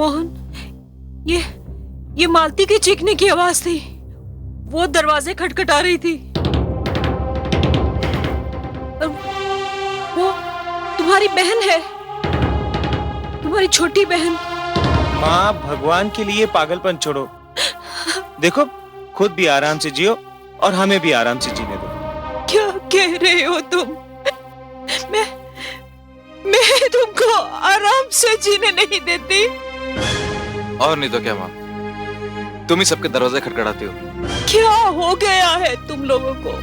मोहन, ये मालती के चीखने की आवाज थी। वो दरवाजे खटखटा रही थी। वो तुम्हारी बहन है, तुम्हारी छोटी बहन। माँ, भगवान के लिए पागलपन छोड़ो। देखो, खुद भी आराम से जियो और हमें भी आराम से जीने दो। क्या कह रहे हो तुम? मैं तुमको आराम से जीने नहीं देती। और नहीं तो क्या माँ, तुम ही सबके दरवाजे खटखटाती हो। क्या हो गया है तुम लोगों को?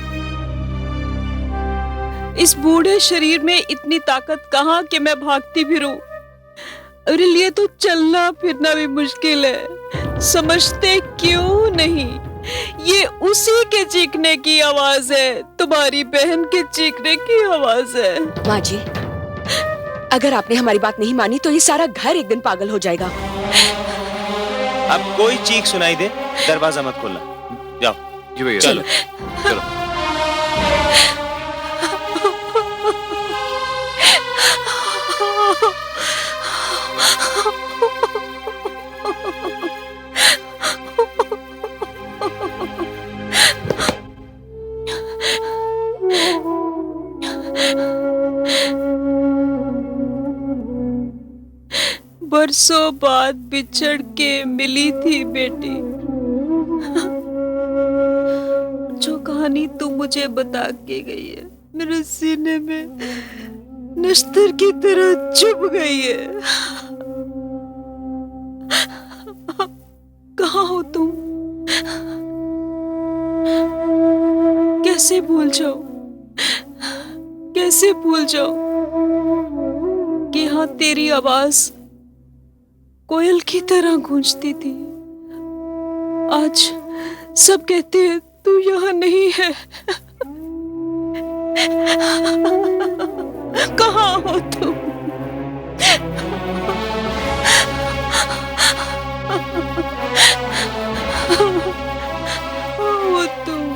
इस बूढ़े शरीर में इतनी ताकत कहाँ कि मैं भागती फिरूं? मेरे लिए तो चलना फिरना भी मुश्किल है। समझते क्यों नहीं? ये उसी के चीखने की आवाज है, तुम्हारी बहन के चीखने की आवाज है। माँ जी, अगर आपने हमारी बात नहीं मानी तो ये सारा घर एक दिन पागल हो जाएगा। अब कोई चीख सुनाई दे, दरवाजा मत खोलना। जाओ। जी भैया। चलो चलो। बरसों बाद बिछड़ के मिली थी बेटी। जो कहानी तू मुझे बता के गई है, मेरे सीने में नश्तर की तरह चुभ गई है। कहाँ हो तुम? कैसे भूल जाओ, कैसे भूल जाओ कि हाँ, तेरी आवाज कोयल की तरह गूंजती थी। आज सब कहते हैं तू यहाँ नहीं है। कहाँ हो तुम? हो तुम?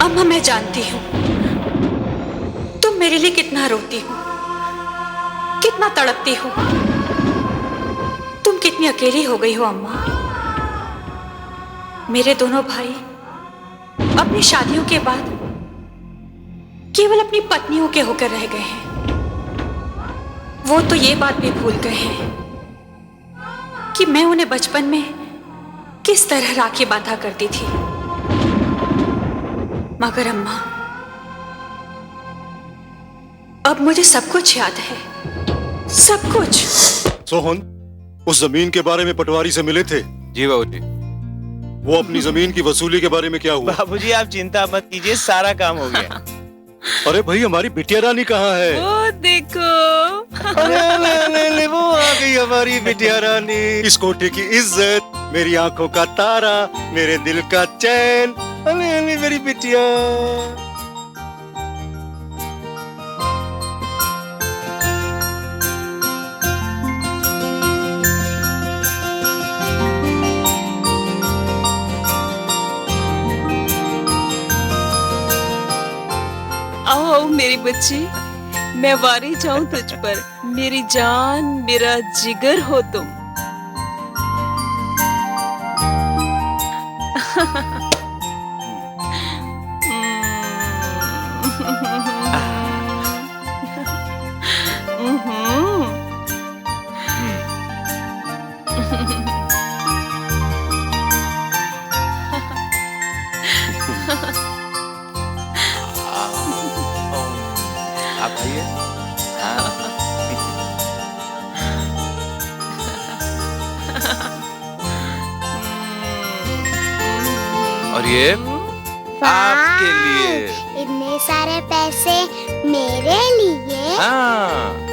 अम्मा, मैं जानती हूँ तुम मेरे लिए कितना रोती हो, कितना तड़पती हो। तुम कितनी अकेली हो गई हो अम्मा। मेरे दोनों भाई अपनी शादियों के बाद केवल अपनी पत्नियों के होकर रह गए हैं। वो तो ये बात भी भूल गए हैं कि मैं उन्हें बचपन में किस तरह राखी बांधा करती थी। मगर अम्मा, अब मुझे सब कुछ याद है, सब कुछ। सोहन, उस जमीन के बारे में पटवारी से मिले थे? जी बाबूजी। वो अपनी जमीन की वसूली के बारे में क्या हुआ? बाबूजी, आप चिंता मत कीजिए, सारा काम हो गया। अरे भाई, हमारी बिटिया रानी कहाँ है? वो देखो। अरे वो आ गई हमारी बिटिया रानी। इस कोठे की इज्जत, मेरी आंखों का तारा, मेरे दिल का चैन। अरे अरे मेरी बिटिया। आओ मेरी बच्ची, मैं वारी जाऊं तुझ पर। मेरी जान, मेरा जिगर हो तुम। आप आइए। और ये आपके लिए। इतने सारे पैसे मेरे लिए? हाँ।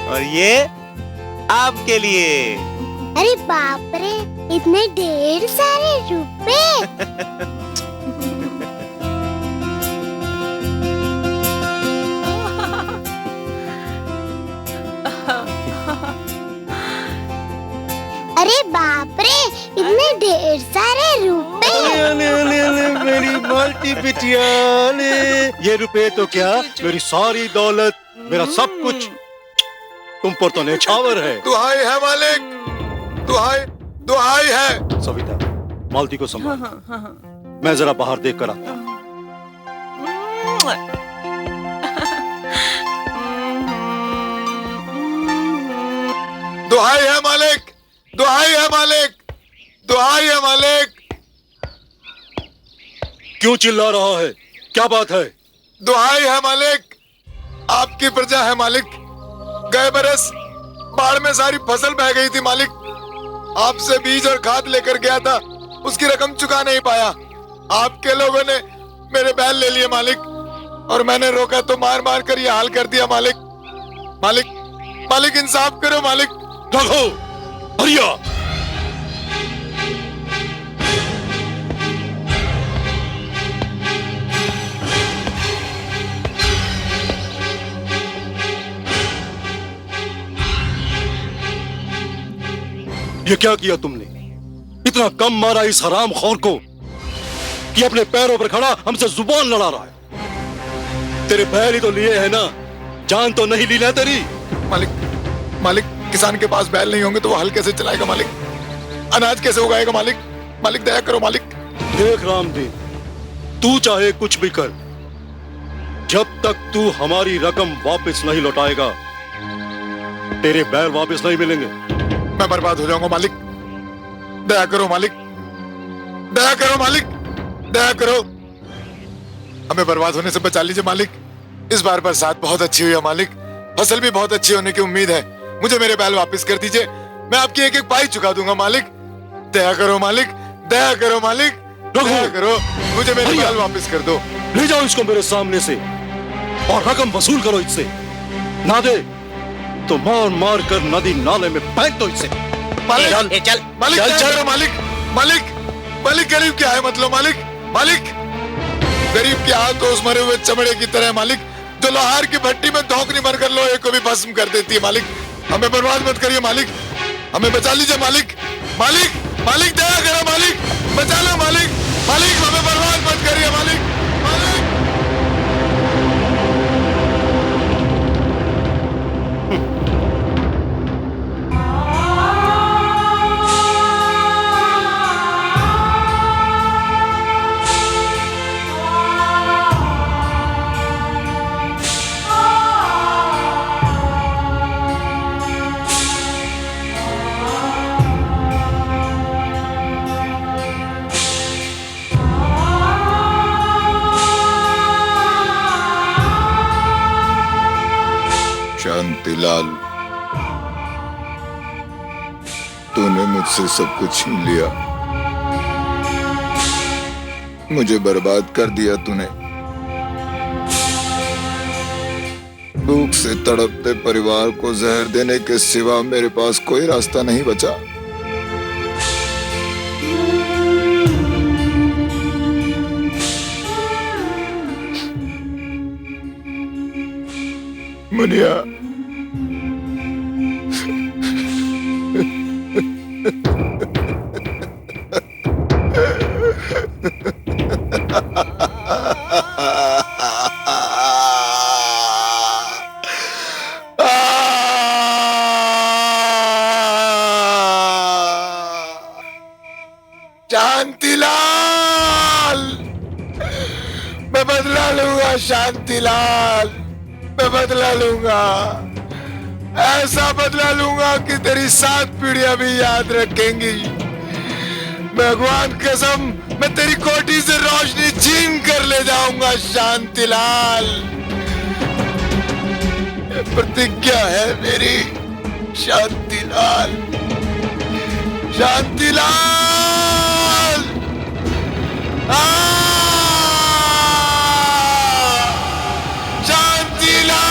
और ये आपके लिए। अरे बाप रे, इतने ढेर सारे रुपए। अरे बाप रे, इतने ढेर सारे रुपए। मेरी मालती बिटिया, ये रुपए तो क्या, मेरी सारी दौलत, मेरा सब कुछ तुम पर तो नेछावर है। दुहाई है मालिक, दुहाई दुहाई है। सविता, मालती को संभाल। मैं जरा बाहर देख कर आता हूं। दुहाई है मालिक, दुहाई है मालिक, दुहाई है मालिक। क्यों चिल्ला रहा है, क्या बात है? दुहाई है मालिक, आपकी प्रजा है मालिक। गए बरस बाढ़ में सारी फसल बह गई थी मालिक। आपसे बीज और खाद लेकर गया था, उसकी रकम चुका नहीं पाया। आपके लोगों ने मेरे बैल ले लिए मालिक, और मैंने रोका तो मार मार कर ये हाल कर दिया मालिक। मालिक, मालिक इंसाफ करो मालिक। रघु, हरिया, ये क्या किया तुमने? इतना कम मारा इस हराम खोर को कि अपने पैरों पर खड़ा हमसे जुबान लड़ा रहा है। तेरे बैल ही तो लिए है ना, जान तो नहीं ली ना तेरी। मालिक, मालिक, किसान के पास बैल नहीं होंगे तो वो हल कैसे चलाएगा मालिक? अनाज कैसे उगाएगा मालिक? मालिक दया करो मालिक। देख रामदेव, तू चाहे कुछ भी कर, जब तक तू हमारी रकम वापस नहीं लौटाएगा, तेरे बैल वापस नहीं मिलेंगे। मैं बर्बाद हो जाऊंगा मालिक। दया करो मालिक, दया करो मालिक, दया करो। हमें बर्बाद होने से बचा लीजिए मालिक। इस बार बरसात बहुत अच्छी हुई है मालिक, फसल भी बहुत अच्छी होने की उम्मीद है। मुझे मेरे बैल वापस कर दीजिए, मैं आपकी एक एक पाई चुका दूंगा मालिक। दया करो मालिक, दया करो मालिक, दया करो, मुझे मेरे बैल वापस कर दो। ले जाओ इसको मेरे सामने से और रकम वसूल करो इससे। ना दे तो मार मार कर नदी नाले में फेंक दो इससे। मालिक, चल, मालिक, चल, दया चल। करो मालिक, मालिक, मालिक गरीब क्या है मतलब मालिक? मालिक, गरीब क्या तो उस मरे हुए चमड़े की तरह मालिक, जो लोहार की भट्टी में धोखनी भरकर लोहे को भी भस्म कर देती है मालिक। हमें बर्बाद मत करिए मालिक, हमें बचा लीजिए मालिक। मालिक, मालिक दया करो मालिक, बचा लो मालिक। मालिक हमें बर्बाद मत करिए मालिक, मालिक। शांतिलाल, तूने मुझसे सब कुछ छीन लिया, मुझे बर्बाद कर दिया तूने। भूख से तड़पते परिवार को जहर देने के सिवा मेरे पास कोई रास्ता नहीं बचा। मुनिया, शांतिलाल, मैं बदला लूंगा शांतिलाल, मैं बदला लूंगा। ऐसा बदला लूंगा कि तेरी 7 पीढ़ियां भी याद रखेंगी। भगवान कसम, मैं तेरी कोठी से रोशनी छीन कर ले जाऊंगा शांतिलाल। ये प्रतिज्ञा है मेरी शांतिलाल, शांतिलाल! शांतिलाल!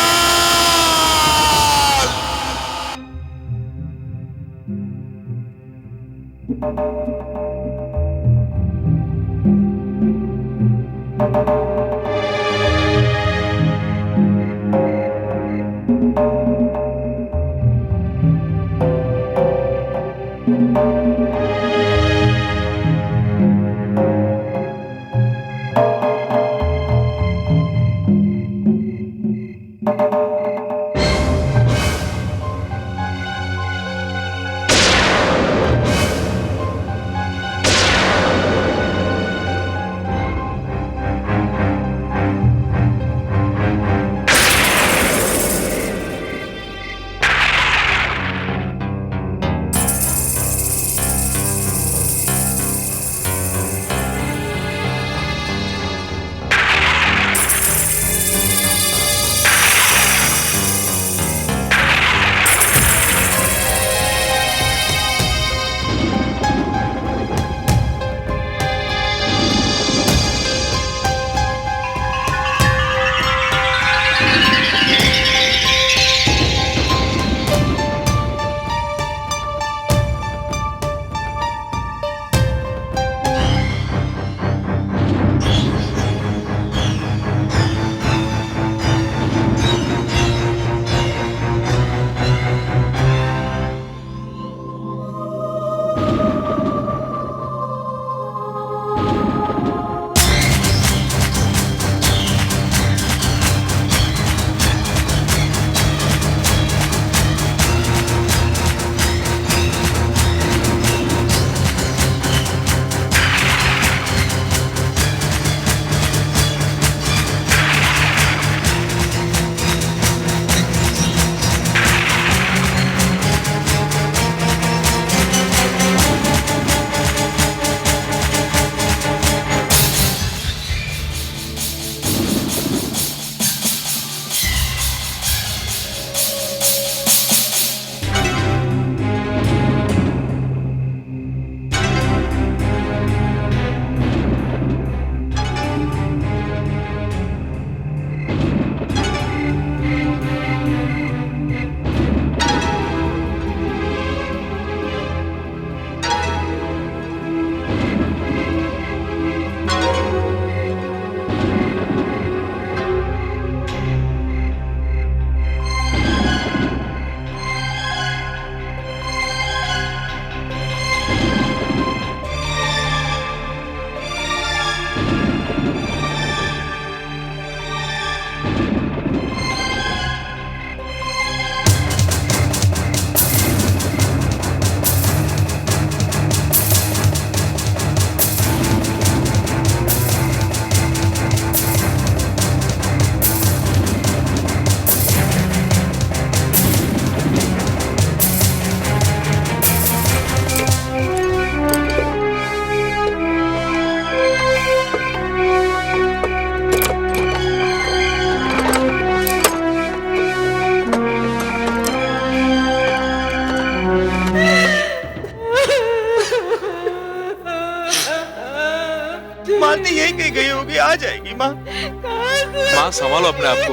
मालती यही कहीं गई होगी, आ जाएगी माँ। माँ संभालो अपने आप को,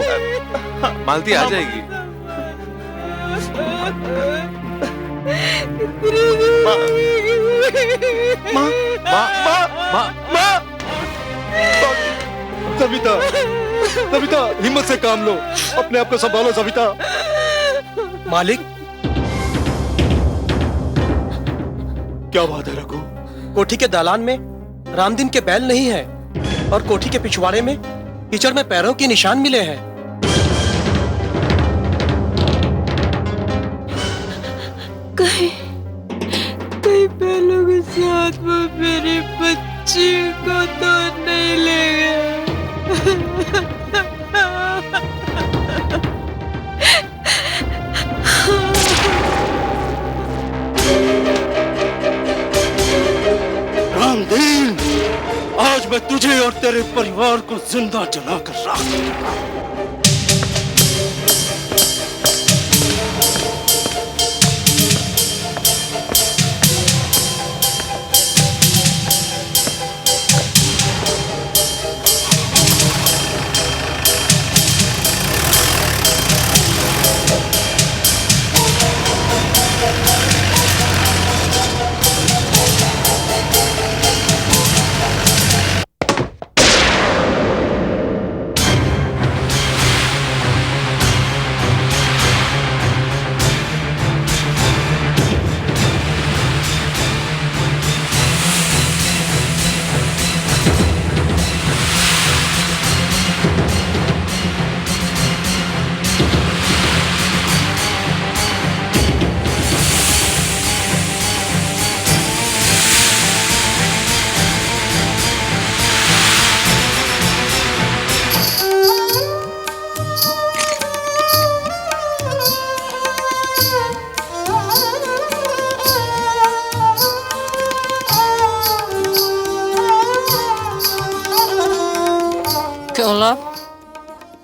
मालती आ जाएगी। माँ माँ माँ माँ माँ माँ सविता, सविता हिम्मत से काम लो, अपने आप को संभालो सविता। मालिक, क्या बात है रघु? कोठी के दालान में रामदीन के बैल नहीं है और कोठी के पिछवाड़े में कीचड़ में पैरों के निशान मिले हैं। कहीं कहीं बैलों के साथ वो मेरे बच्चे को तो नहीं ले गए। रामदीन, आज मैं तुझे और तेरे परिवार को जिंदा जलाकर राख दूंगा।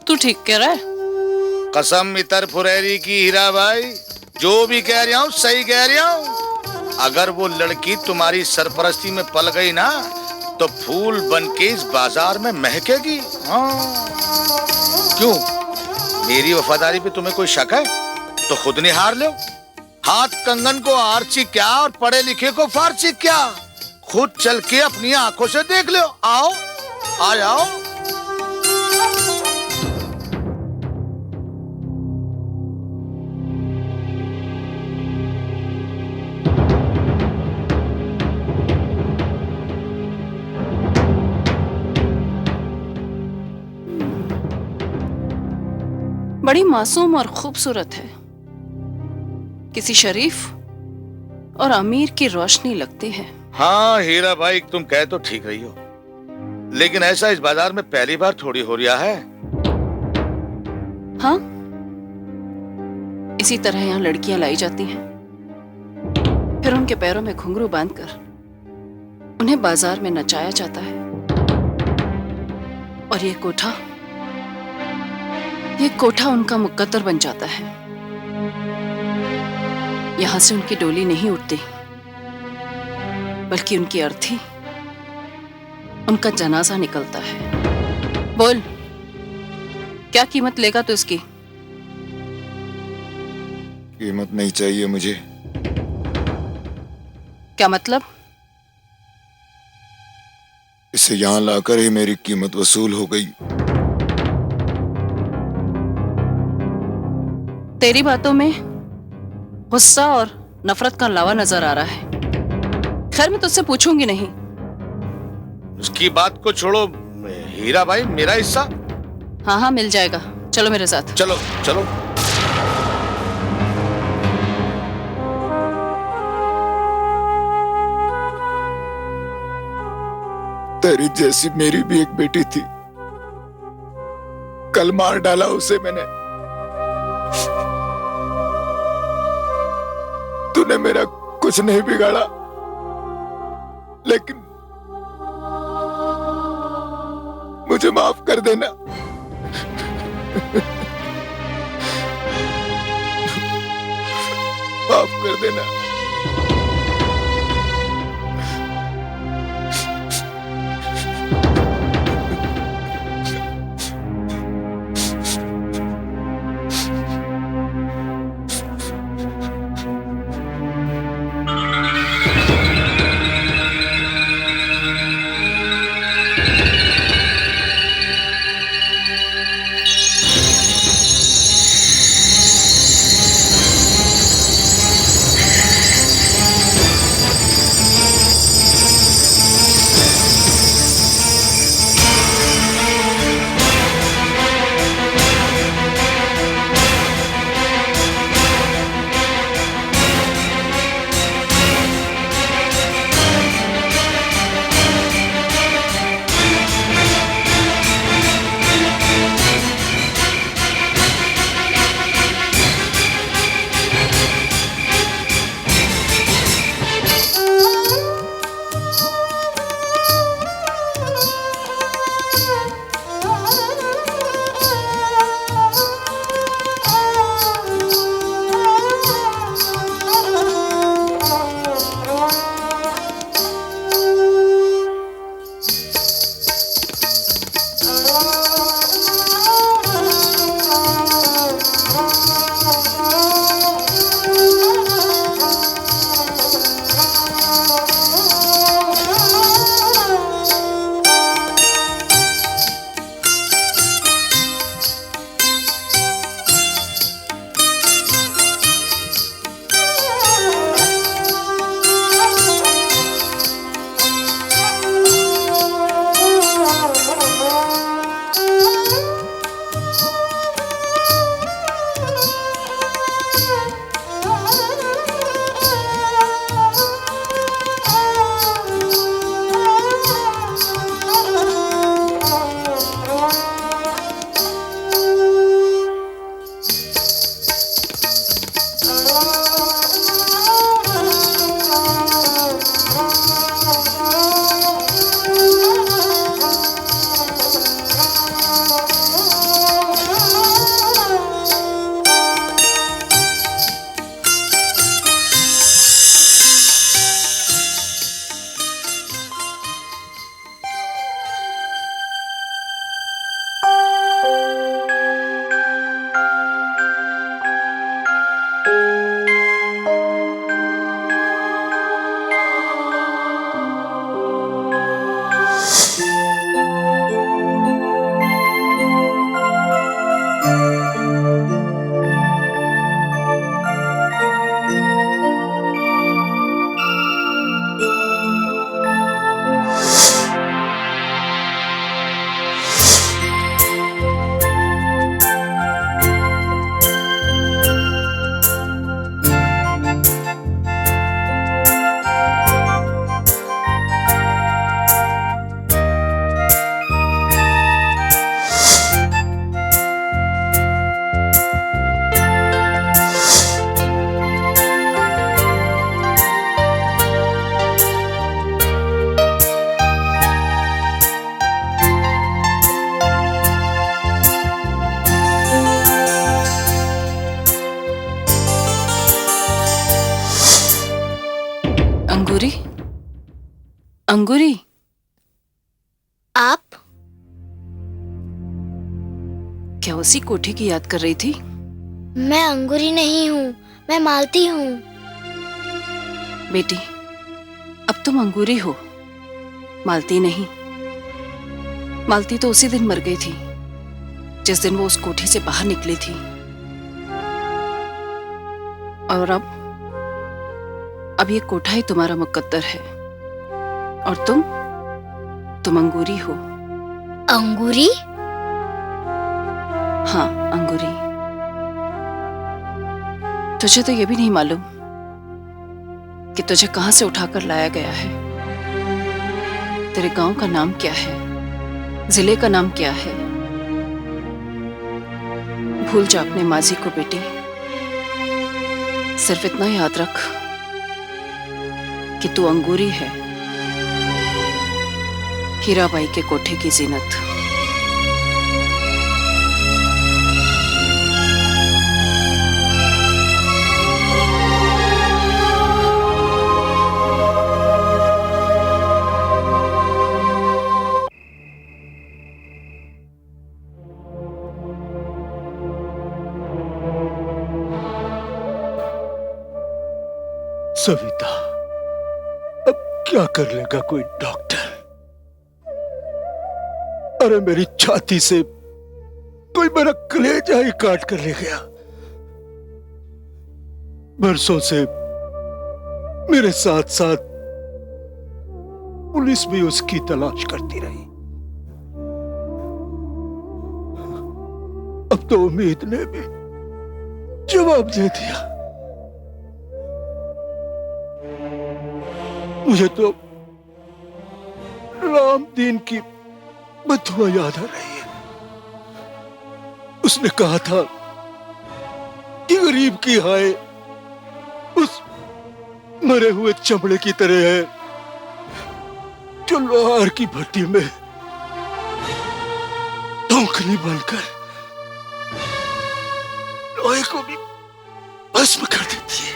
तू ठीक कह रहा है? कसम इतर फुरेरी की हीरा भाई, जो भी कह रहा हूँ सही कह रहा हूँ। अगर वो लड़की तुम्हारी सरपरस्ती में पल गई ना तो फूल बन के इस बाजार में महकेगी। हाँ। क्यों, मेरी वफादारी पे तुम्हें कोई शक है तो खुद निहार लो। हाथ कंगन को आरची क्या और पढ़े लिखे को फारसी क्या, खुद चल के अपनी आंखों से देख लो। आओ आ जाओ। बड़ी मासूम और खूबसूरत है, किसी शरीफ और अमीर की रोशनी लगती है। हाँ हीरा भाई, तुम कह तो ठीक रही हो, लेकिन ऐसा इस बाजार में पहली बार थोड़ी हो रहा है। हाँ, इसी तरह यहाँ लड़कियां लाई जाती हैं, फिर उनके पैरों में घुंघरू बांधकर उन्हें बाजार में नचाया जाता है। और ये कोठा उनका मुकद्दर बन जाता है। यहां से उनकी डोली नहीं उठती, बल्कि उनकी अर्थी, उनका जनाजा निकलता है। बोल, क्या कीमत लेगा तू इसकी? कीमत नहीं चाहिए मुझे। क्या मतलब? इसे यहां लाकर ही मेरी कीमत वसूल हो गई। तेरी बातों में गुस्सा और नफरत का लावा नजर आ रहा है। खैर, मैं तुझसे पूछूंगी नहीं। उसकी बात को छोड़ो हीरा भाई, मेरा हिस्सा। हाँ हाँ, मिल जाएगा, चलो मेरे साथ। चलो चलो। तेरी जैसी मेरी भी एक बेटी थी, कल मार डाला उसे मैंने। तूने मेरा कुछ नहीं बिगाड़ा, लेकिन मुझे माफ कर देना। माफ कर देना। अंगूरी, अंगूरी, आप? क्या उसी कोठी की याद कर रही थी? मैं अंगूरी नहीं हूँ, मैं मालती हूँ। बेटी, अब तुम अंगूरी हो, मालती नहीं। मालती तो उसी दिन मर गई थी जिस दिन वो उस कोठी से बाहर निकली थी। और अब ये कोठा ही तुम्हारा मुकद्दर है। और तुम अंगूरी हो। अंगूरी? हाँ, अंगूरी। तुझे तो ये भी नहीं मालूम कि तुझे कहां से उठाकर लाया गया है। तेरे गांव का नाम क्या है, जिले का नाम क्या है। भूल जा अपने माजी को बेटी। सिर्फ इतना याद रख कि तू अंगूरी है, हीराबाई के कोठे की जीनत। सविता, अब क्या कर लेगा कोई डॉक्टर? अरे मेरी छाती से कोई मेरा कलेजा ही काट कर ले गया। बरसों से मेरे साथ साथ पुलिस भी उसकी तलाश करती रही। अब तो उम्मीद ने भी जवाब दे दिया। मुझे तो रामदीन की बदुआ याद आ रही है। उसने कहा था कि गरीब की हाय उस मरे हुए चमड़े की तरह है जो लोहार की भट्टी में धोखनी बनकर लोहे को भी भस्म कर देती है।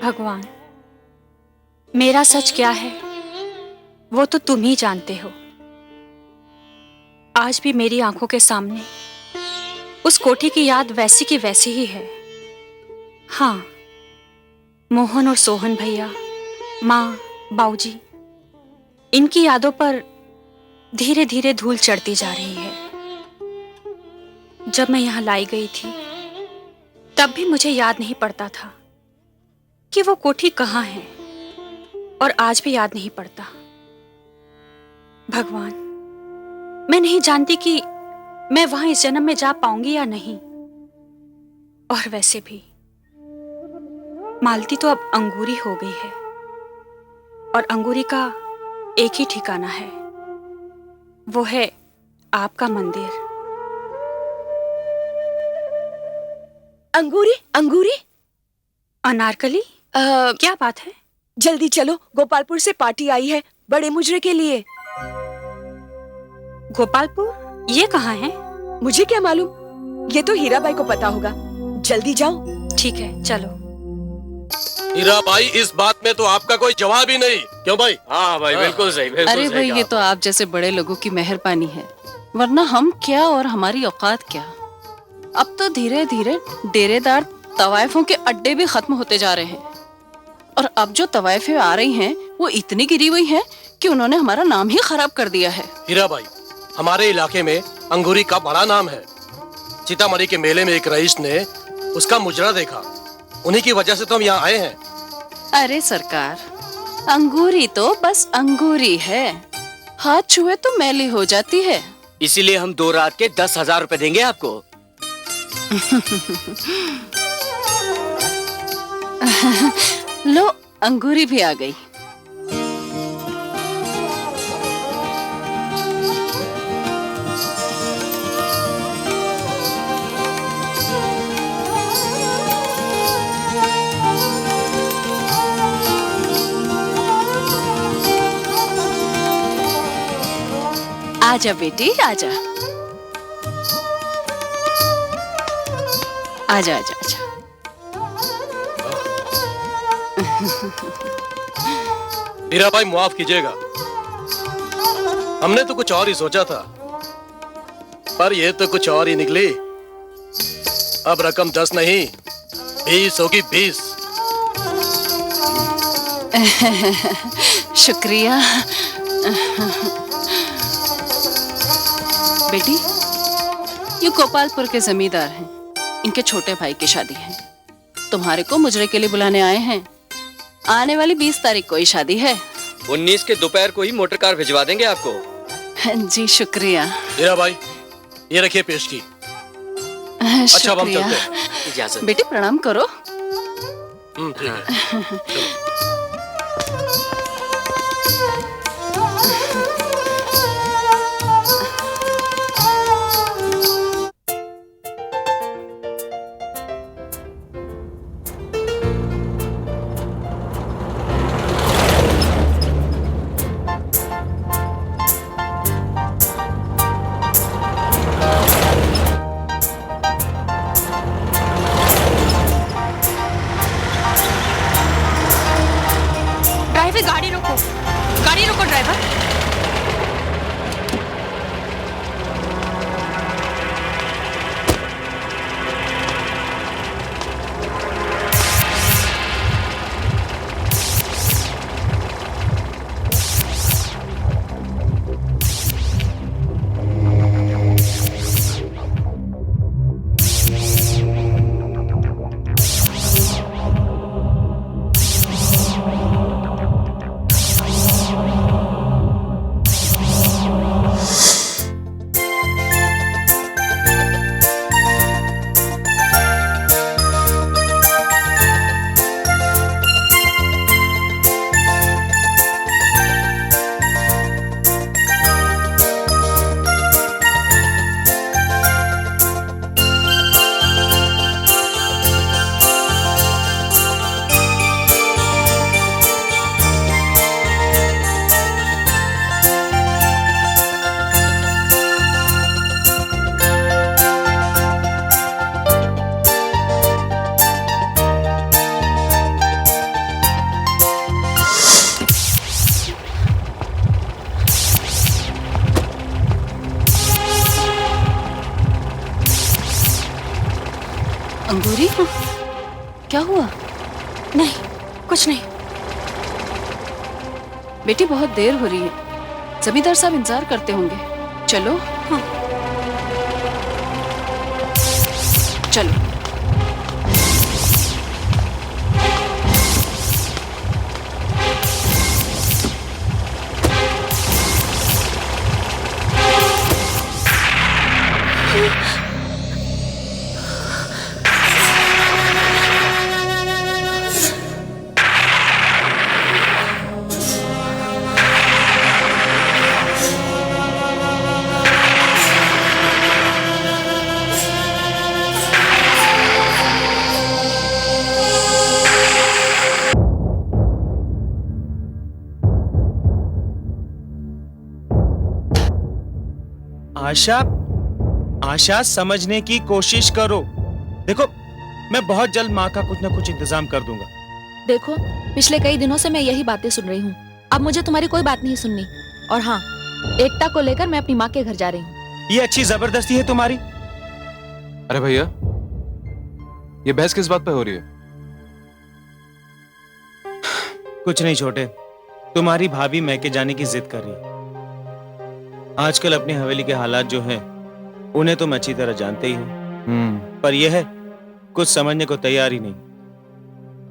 भगवान, मेरा सच क्या है वो तो तुम ही जानते हो। आज भी मेरी आंखों के सामने उस कोठी की याद वैसी की वैसी ही है। हाँ, मोहन और सोहन भैया, माँ, बाऊजी, इनकी यादों पर धीरे धीरे धूल चढ़ती जा रही है। जब मैं यहां लाई गई थी तब भी मुझे याद नहीं पड़ता था कि वो कोठी कहाँ है, और आज भी याद नहीं पड़ता। भगवान, मैं नहीं जानती कि मैं वहां इस जन्म में जा पाऊंगी या नहीं। और वैसे भी मालती तो अब अंगूरी हो गई है, और अंगूरी का एक ही ठिकाना है, वो है आपका मंदिर। अंगूरी, अंगूरी, अनारकली, क्या बात है? जल्दी चलो, गोपालपुर से पार्टी आई है बड़े मुजरे के लिए। गोपालपुर? ये कहाँ है? मुझे क्या मालूम, ये तो हीराबाई को पता होगा। जल्दी जाओ। ठीक है, चलो। हीरा भाई, इस बात में तो आपका कोई जवाब ही नहीं, क्यों भाई? हाँ भाई, बिल्कुल सही, बिल्कुल अरे सही भाई, कहा ये तो आप जैसे बड़े लोगों की मेहरबानी है, वरना हम क्या और हमारी औकात क्या। अब तो धीरे धीरे डेरेदार तवायफों के अड्डे भी खत्म होते जा रहे हैं, और अब जो तवायफें आ रही हैं वो इतनी गिरी हुई हैं कि उन्होंने हमारा नाम ही खराब कर दिया है। हीरा भाई, हमारे इलाके में अंगूरी का बड़ा नाम है। सीतामढ़ी के मेले में एक रईस ने उसका मुजरा देखा, उन्हीं की वजह से तो हम यहाँ आए हैं। अरे सरकार, अंगूरी तो बस अंगूरी है, हाथ छुए तो मैली हो जाती है। इसीलिए हम 2 रात के 10,000 रुपए देंगे आपको। लो, अंगूरी भी आ गई। आजा बेटी, आजा आजा आजा आजा। हीरा भाई, माफ कीजिएगा, हमने तो कुछ और ही सोचा था, पर ये तो कुछ और ही निकली। अब रकम 10 नहीं, 20 होगी, 20। शुक्रिया बेटी, ये गोपालपुर के जमींदार हैं, इनके छोटे भाई की शादी है। तुम्हारे को मुजरे के लिए बुलाने आए हैं। आने वाली 20 तारीख को ही शादी है। 19 के दोपहर को ही मोटर कार भिजवा देंगे आपको। जी शुक्रिया। हीरा भाई, ये रखिए पेशगी। अच्छा, अब हम चलते हैं। इजाजत। बेटी प्रणाम करो। ठीक है, चलो। गाड़ी रोको ड्राइवर। हुआ? नहीं, कुछ नहीं। बेटी बहुत देर हो रही है, जमींदार साहब इंतजार करते होंगे। चलो। हाँ। चलो। आशा, आशा समझने की कोशिश करो। देखो, मैं बहुत जल्द माँ का कुछ ना कुछ इंतजाम कर दूंगा। देखो, पिछले कई दिनों से मैं यही बातें सुन रही हूँ। अब मुझे तुम्हारी कोई बात नहीं सुननी। और हाँ, एकता को लेकर मैं अपनी माँ के घर जा रही हूँ। ये अच्छी जबरदस्ती है तुम्हारी। अरे भैया, ये बहस किस बात पे हो रही है? कुछ नहीं छोटे, तुम्हारी भाभी मैके जाने की जिद कर रही है। आजकल अपनी हवेली के हालात जो हैं, उन्हें तुम अच्छी तरह जानते ही हो। पर यह है, कुछ समझने को तैयार ही नहीं।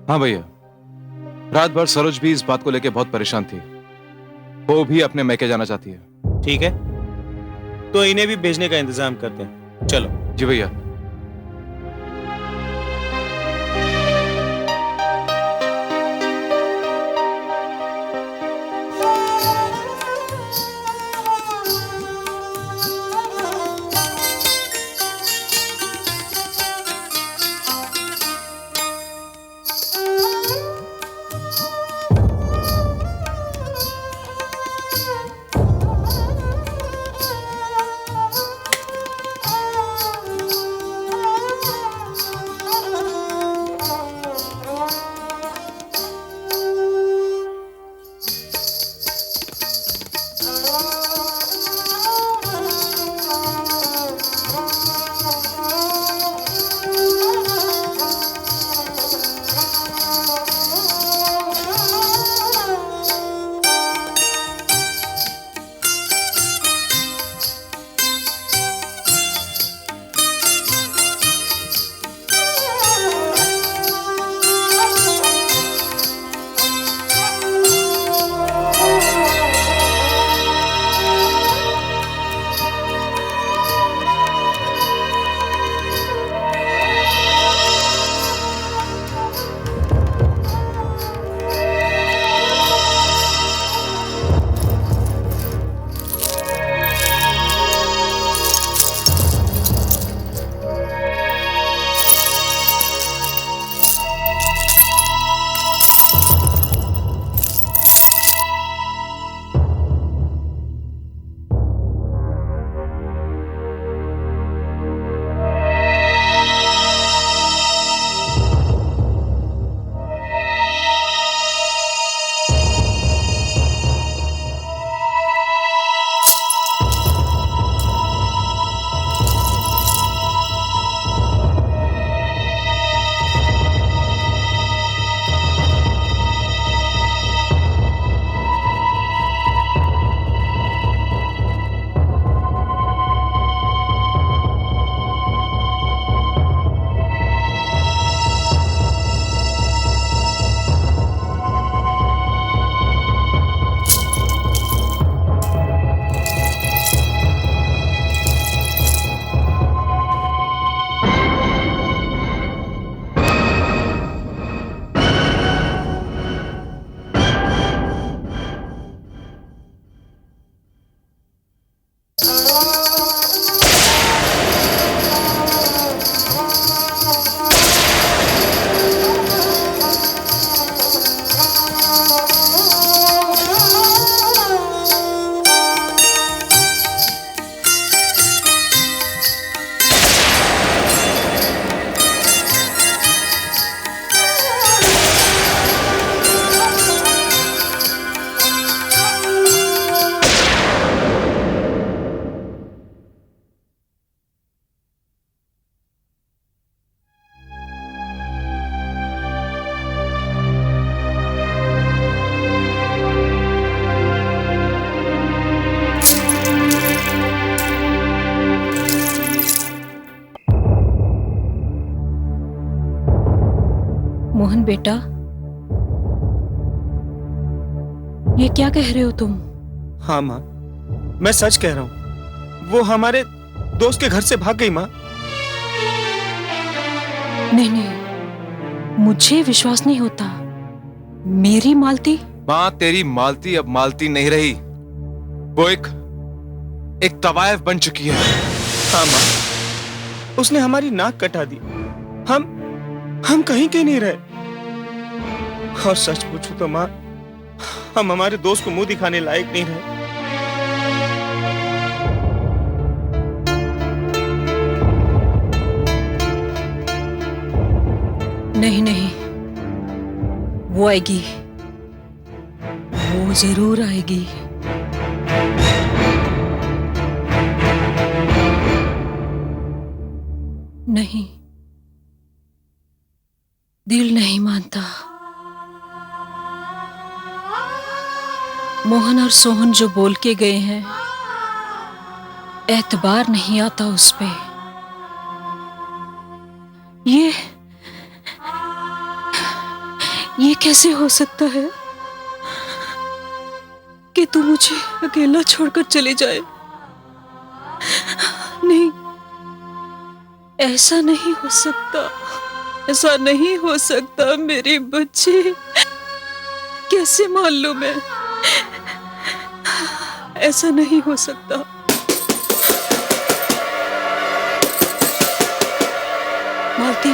हाँ भैया, रात भर सरोज भी इस बात को लेकर बहुत परेशान थी। वो भी अपने मैके जाना चाहती है। ठीक है, तो इन्हें भी भेजने का इंतजाम करते हैं। चलो। जी भैया। बेटा, ये क्या कह रहे हो तुम? हाँ माँ, मैं सच कह रहा हूँ। वो हमारे दोस्त के घर से भाग गई माँ। नहीं नहीं, मुझे विश्वास नहीं होता। मेरी मालती? माँ, तेरी मालती अब मालती नहीं रही, वो एक तवायफ बन चुकी है। हाँ माँ, उसने हमारी नाक कटा दी। हम कहीं के नहीं रहे। और सच पूछूं तो माँ, हम हमारे दोस्त को मुंह दिखाने लायक नहीं रहे। नहीं नहीं, वो आएगी, वो जरूर आएगी। नहीं, दिल नहीं मानता। मोहन और सोहन जो बोल के गए हैं, एतबार नहीं आता उस पे। ये कैसे हो सकता है कि तू मुझे अकेला छोड़कर चले जाए? नहीं, ऐसा नहीं हो सकता, ऐसा नहीं हो सकता। मेरे बच्चे कैसे मान लूं मैं? ऐसा नहीं हो सकता। मालती,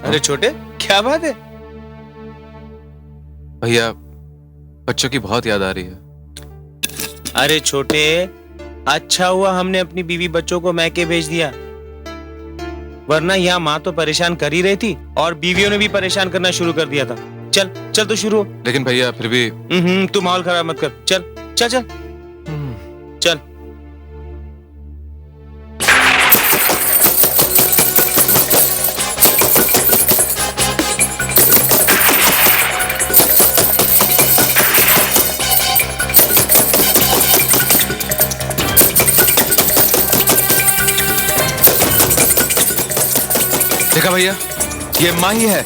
अरे छोटे, क्या बात है? भैया, बच्चों की बहुत याद आ रही है। अरे छोटे, अच्छा हुआ हमने अपनी बीवी बच्चों को मैके भेज दिया, वरना यहाँ माँ तो परेशान कर ही रही थी और बीवियों ने भी परेशान करना शुरू कर दिया था। चल चल तो शुरू हो। लेकिन भैया फिर भी तू माहौल खराब मत कर। चल चल चल चल। देखा भैया, ये माँ ही है।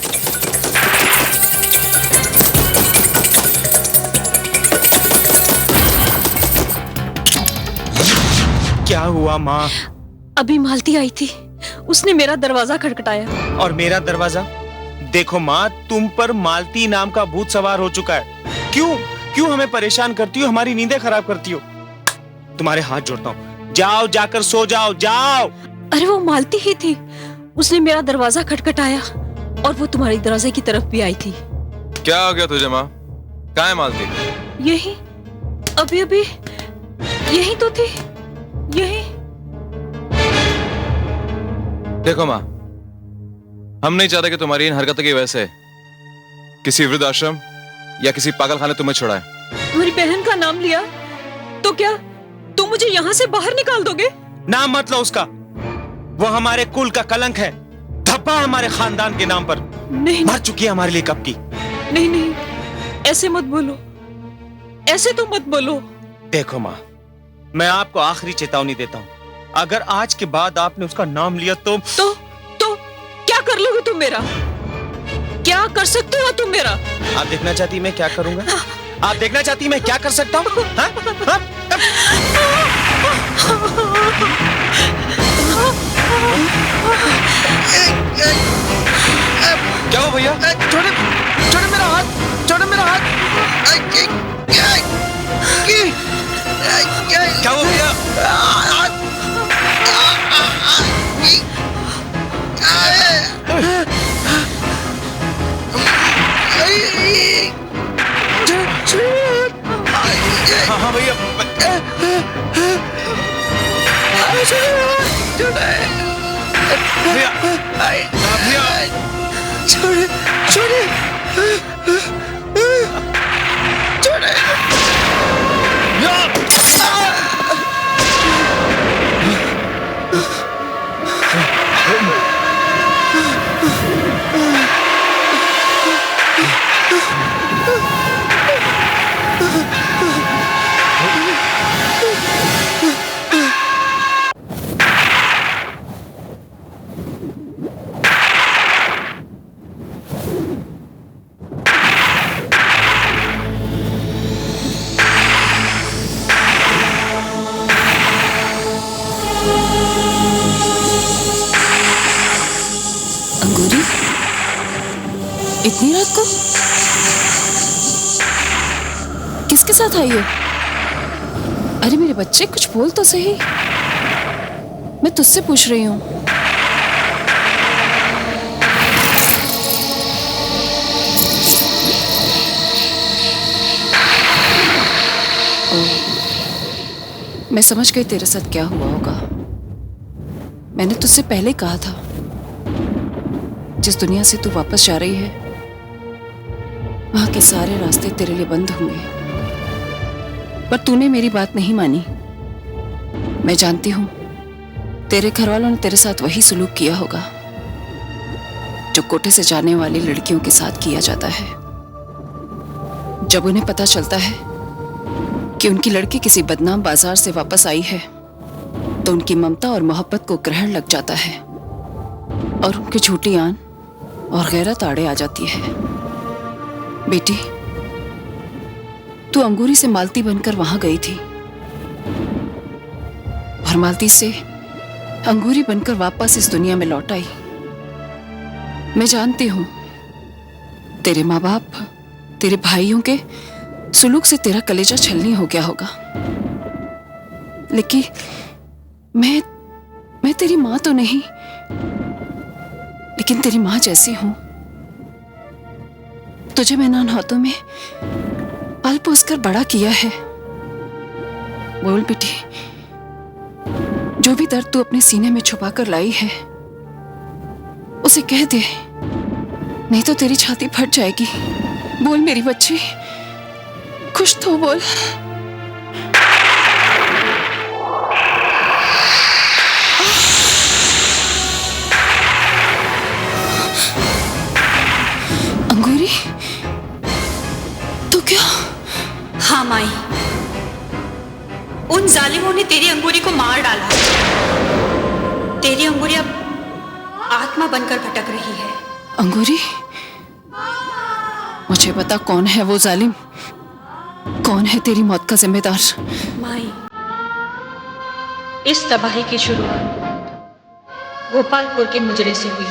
क्या हुआ माँ? अभी मालती आई थी, उसने मेरा दरवाजा खटखटाया। और मेरा दरवाजा? देखो माँ, तुम पर मालती नाम का भूत सवार हो चुका है। क्यों हमें परेशान करती हो, हमारी नींदें खराब करती हो? तुम्हारे हाथ जोड़ता हूँ, जाओ जाकर सो जाओ, जाओ। अरे वो मालती ही थी, उसने मेरा दरवाजा खटखटाया और वो तुम्हारे दरवाजे की तरफ भी आई थी। क्या हो गया तुझे माँ? कहाँ है मालती? यही, अभी अभी यही तो थी, यही। देखो माँ, हम नहीं चाहते कि तुम्हारी इन हरकतों की वजह से किसी वृद्धाश्रम या किसी पागलखाने तुम्हें छुड़ाए। तुम्हारी बहन का नाम लिया तो क्या तुम मुझे यहाँ से बाहर निकाल दोगे? नाम मत लो उसका, वो हमारे कुल का कलंक है, धब्बा है हमारे खानदान के नाम पर। नहीं, मर चुकी है हमारे लिए कब की। नहीं नहीं, ऐसे मत बोलो, ऐसे तो मत बोलो। देखो माँ, मैं आपको आखिरी चेतावनी देता हूँ, अगर आज के बाद आपने उसका नाम लिया तो क्या कर लोगे तुम मेरा? क्या कर सकते हो तुम मेरा? आप देखना चाहती मैं क्या करूंगा? आप देखना चाहती मैं क्या कर सकता हूँ? क्या हो भैया? छोड़े मेरा हाथ, छोड़े मेरा हाथ। क्या हो भैया? हाँ भैया, भैया इतनी रात को किसके साथ आई हो? अरे मेरे बच्चे, कुछ बोल तो सही। मैं तुझसे पूछ रही हूँ। मैं समझ गई तेरे साथ क्या हुआ होगा। मैंने तुझसे पहले कहा था, जिस दुनिया से तू वापस जा रही है वहां के सारे रास्ते तेरे लिए बंद होंगे। पर तूने मेरी बात नहीं मानी। मैं जानती हूं तेरे घर वालों ने तेरे साथ वही सुलूक किया होगा जो कोटे से जाने वाली लड़कियों के साथ किया जाता है। जब उन्हें पता चलता है कि उनकी लड़की किसी बदनाम बाजार से वापस आई है तो उनकी ममता और मोहब्बत को ग्रहण लग जाता है और उनकी झूठी आन और गैरत आड़े आ जाती है। बेटी, तू अंगूरी से मालती बनकर वहां गई थी और मालती से अंगूरी बनकर वापस इस दुनिया में लौट आई। मैं जानती हूं तेरे माँ बाप, तेरे भाइयों के सुलूक से तेरा कलेजा छलनी हो गया होगा, लेकिन मैं तेरी मां तो नहीं, लेकिन तेरी मां जैसी हूं। तुझे मैंने उन हाथों में पल पोस कर बड़ा किया है। बोल बेटी, जो भी दर्द तू अपने सीने में छुपा कर लाई है उसे कह दे, नहीं तो तेरी छाती फट जाएगी। बोल मेरी बच्ची, कुछ तो बोल। अंगूरी, तो क्या? हाँ माई, उन जालिमों ने तेरी अंगूरी को मार डाला। तेरी अंगूरी अब आत्मा बनकर भटक रही है। अंगूरी, मुझे पता कौन है वो जालिम, कौन है तेरी मौत का जिम्मेदार। माई, इस तबाही की शुरुआत गोपालपुर के मुजरे से हुई।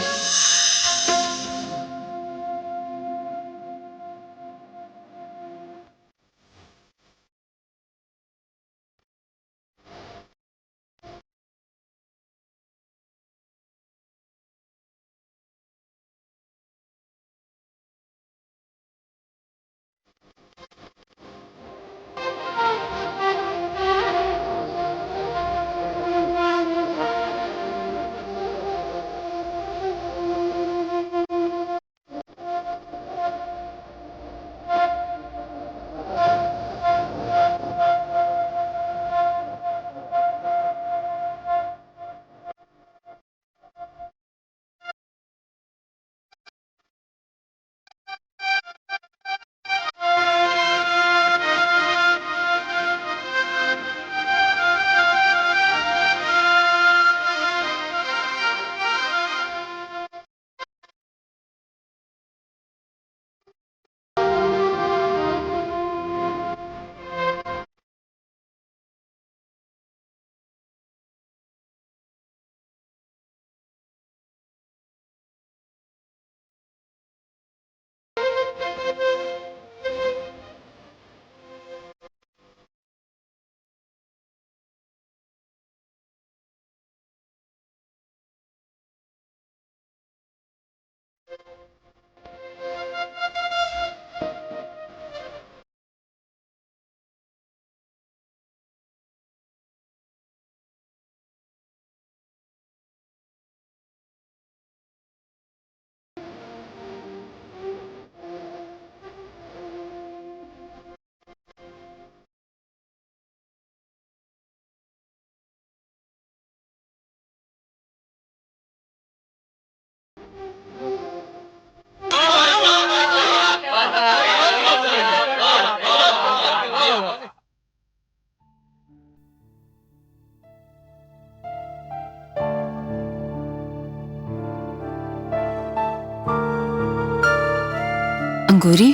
अंगूरी,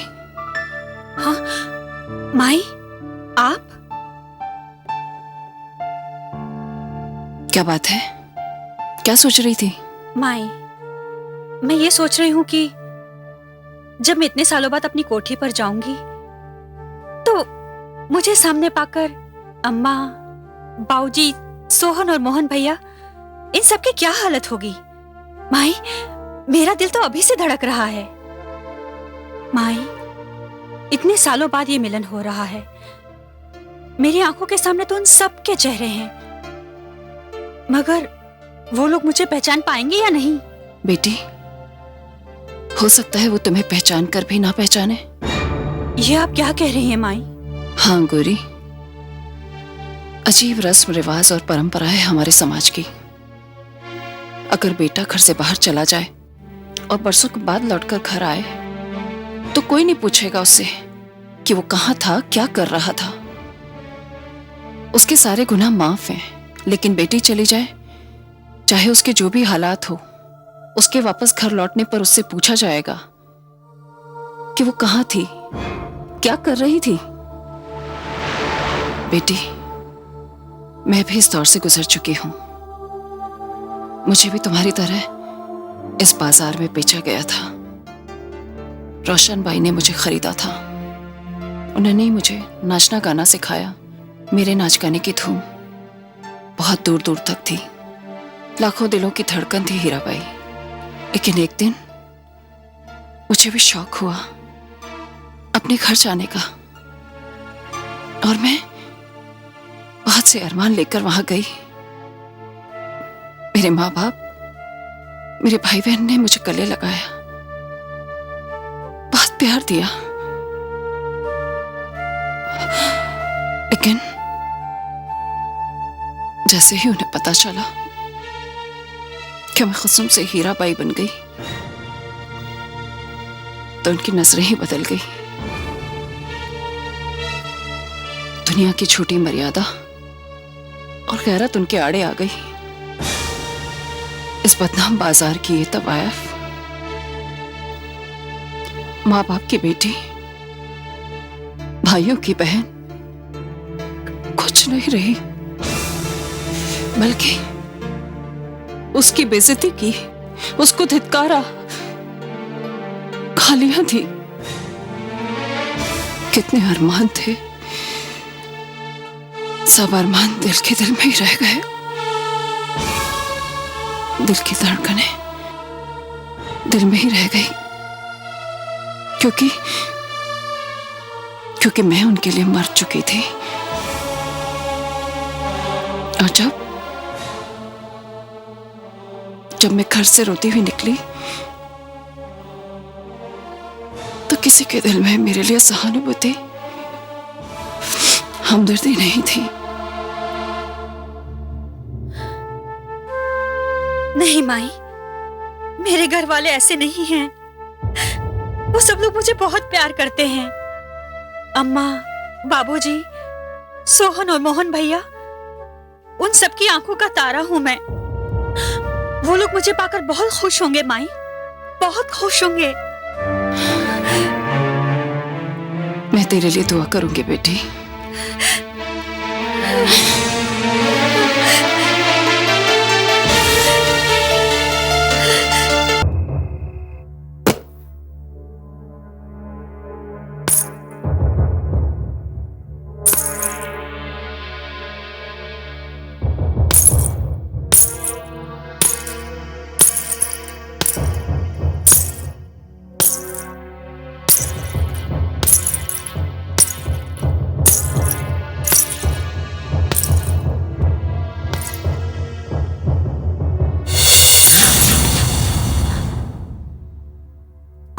हाँ माई, आप? क्या बात है? क्या सोच रही थी? माई, मैं ये सोच रही हूँ कि जब मैं इतने सालों बाद अपनी कोठी पर जाऊंगी तो मुझे सामने पाकर अम्मा, बाऊजी, सोहन और मोहन भैया, इन सबकी क्या हालत होगी? माई, मेरा दिल तो अभी से धड़क रहा है। माई, इतने सालों बाद ये मिलन हो रहा है। मेरी आंखों के सामने तो उन सबके चेहरे हैं, मगर वो लोग मुझे पहचान पाएंगे या नहीं? बेटी, हो सकता है वो तुम्हें पहचान कर भी ना पहचाने। ये आप क्या कह रही हैं माई? हाँ गौरी, अजीब रस्म रिवाज और परंपरा है हमारे समाज की। अगर बेटा घर से बाहर चला जाए और बरसों के बाद लौटकर घर आए तो कोई नहीं पूछेगा उससे कि वो कहाँ था, क्या कर रहा था। उसके सारे गुनाह माफ हैं, लेकिन बेटी चली जाए, चाहे उसके जो भी हालात हो, उसके वापस घर लौटने पर उससे पूछा जाएगा कि वो कहाँ थी, क्या कर रही थी। बेटी, मैं भी इस दौर से गुजर चुकी हूं। मुझे भी तुम्हारी तरह इस बाजार में बेचा गया था। रोशन भाई ने मुझे खरीदा था। उन्होंने ही मुझे नाचना गाना सिखाया। मेरे नाच गाने की धूम बहुत दूर दूर तक थी। लाखों दिलों की धड़कन थी हीराबाई। लेकिन एक दिन मुझे भी शौक हुआ अपने घर जाने का, और मैं बहुत से अरमान लेकर वहां गई। मेरे माँ बाप, मेरे भाई बहन ने मुझे गले लगाया, बहुत प्यार दिया। लेकिन जैसे ही उन्हें पता चला कि मैं खुसुम से हीराबाई बन गई तो उनकी नजरें ही बदल गई। दुनिया की छोटी मर्यादा और गैरत उनके आड़े आ गई। इस बदनाम बाजार की ये तवायफ, माँ बाप की बेटी, भाइयों की बहन कुछ नहीं रही, बल्कि उसकी बेइज्जती की, उसको धिक्कारा, गालियां थी। कितने अरमान थे, सब अरमान दिल के दिल में ही रह गए। दिल की धड़कनें दिल में ही रह गई, क्योंकि मैं उनके लिए मर चुकी थी। और जब मैं घर से रोती हुई निकली तो किसी के दिल में मेरे लिए सहानुभूति, हमदर्दी नहीं थी। नहीं माई, मेरे घर वाले ऐसे नहीं हैं। वो सब लोग मुझे बहुत प्यार करते हैं। अम्मा, बाबूजी, सोहन और मोहन भैया, उन सबकी आंखों का तारा हूं मैं। वो लोग मुझे पाकर बहुत खुश होंगे माई, बहुत खुश होंगे। मैं तेरे लिए दुआ करूंगी बेटी।